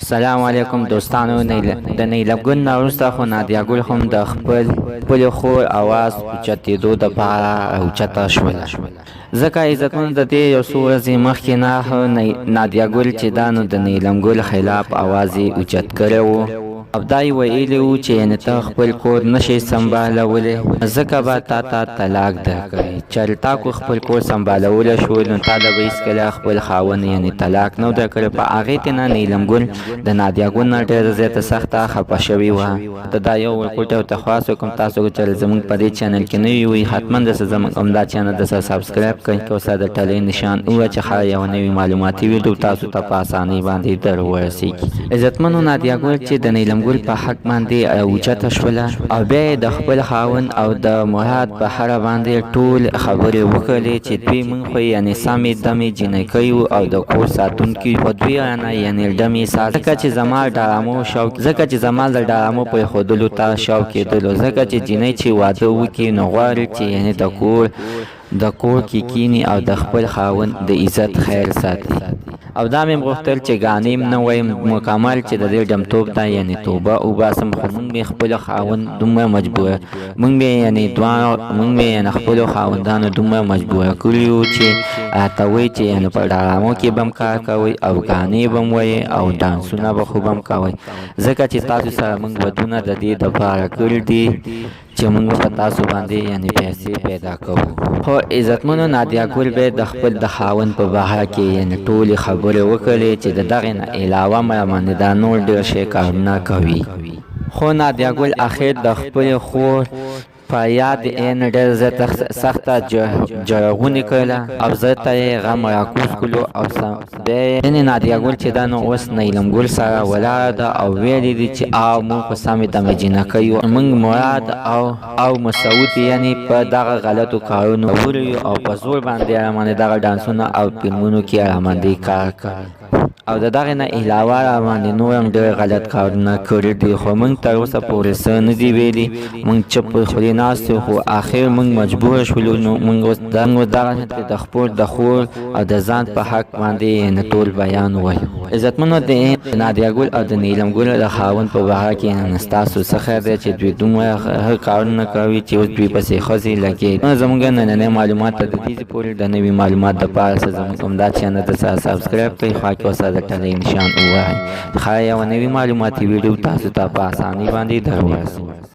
سلام علیکم دوستانو. د نیلم ګل نه وروسته خو نادیه ګل هم د خپلې خور اواز اوچتېدو دپاره اوچته شوله. ځکه عزتمن د دې یو څو ورځې مخکې نه نادیه ګل چې دا نو د نیلم ګل خلاف اواز یې اوچت کړی و او دا یې ویلي و چې یعنې ته خپل کور نشې سمبالولی، ځکه به تا ته طلاق درکوي. چېرې تا کو خپل کور سمبالولی شول نو تا له به هېڅکله خپل خاوند یعنې طلاق نه و درکړی. په هغې کې نه نیلم ګل د نادیه ګل نه ډېره زیاته سخته خفه شوې وه. ته دا یو ورکوټ او درخواست وکړم تاسو چېرې زموږ په دې چینل کې نوي وئ حتما دسه زموږ همدا چینل دسه سبسکرایب کړئ که ورسره د ټلۍ نشان ووهه چې ښایي یوه نوې معلوماتي ویډیو تاسو ته په اسانۍ باندې در ورسېږي. عزتمنو، نادیه ګل چې د نیلم ګل په حق باندې اوچته شوله او بیا یې د خپل خاوند او د مراد په اړه باندې ټول خبرې وکړلې چې دوی موږ خو یعنې سمې دمې جینکۍ وو او د کور ساتونکي په دوی نه یعنې ډمې سات ځکه چې زما د ډرامو پرېښودلو ته شوق کېدلو، ځکه چې جینۍ چې واده وکړي نو غواړي چې یعنې د کور کې کینی او د خپل خاوند د عزت خیر ساتي. او دا مې غوښتل چې ګانیم نه وایم مکمل چې د دې ډمتوب ته یعنې توبه وباسم، خو موږ مې خپل خاوند دومره مجبوره یعنې خپلو خاوندانو دومره مجبوره کړي وو چې راته وایي چې یعنې په ډرامو کې به م کار کوئ او ګانې به م وایئ او ډانسونه به خو به م کوئ، ځکه چې تاسو سره موږ ودونه د دې دپاره کړي دي چې موږ په تاسو باندې یعنې پیسې پیدا کوو. خو عزتمنو، نادیه ګل به د خپل د خاوند په باره کې یعنې ټولې خبرې وکړې چې د دغې نه علاوه باندې دا نور ډېر ښې کارونه کوي. خو نادیه ګل اخر د خپلې خور په یاد یې ډېر زیاته سخته جرغونې کړله او زه ته یې غم راکوز کړلو او بیا یې نادیه ګل چې دا نو اوس نیلم ګل سره ولاړه ده او ویلي دي چې موږ په سمې دمې جینکۍ یو، موږ مراد او مسعود یعنې په دغه غلطو کارونو وروي او په زور باندې راماندې دغه ډانسونه او فلمونو کې راماندې کار کوي او د دغې نه علاوه راماندې نور هم ډېر غلط کارونه کړي دي، خو موږ تر اوسه پورې څه نه دي ویلي. موږ چپ پر خولې ناست یو، خو آخر موږ مجبوره شولو نو موږ اوس دغه د خپل د خور او د ځان په حق باندې یعنې ټول بیان وایو. عزتمنو، د نادیه ګل او د نیلم ګل د خاوند په باره کې ستاسو څه خیر دی چې دوی دومره ښه کارونه کوي چې اوس دوی پسې ښځې لګېږي. زموږ نننۍ معلومات ته د دې پورې د نوي معلومات دپاره زموږ همدا چینل ته سبسکرایب کړئ، خوا کې ورسره د ټلۍ نشان ووهئ، ښایي یوه نوې معلوماتي ویډیو تاسو ته په اسانۍ باندې در ورسوي.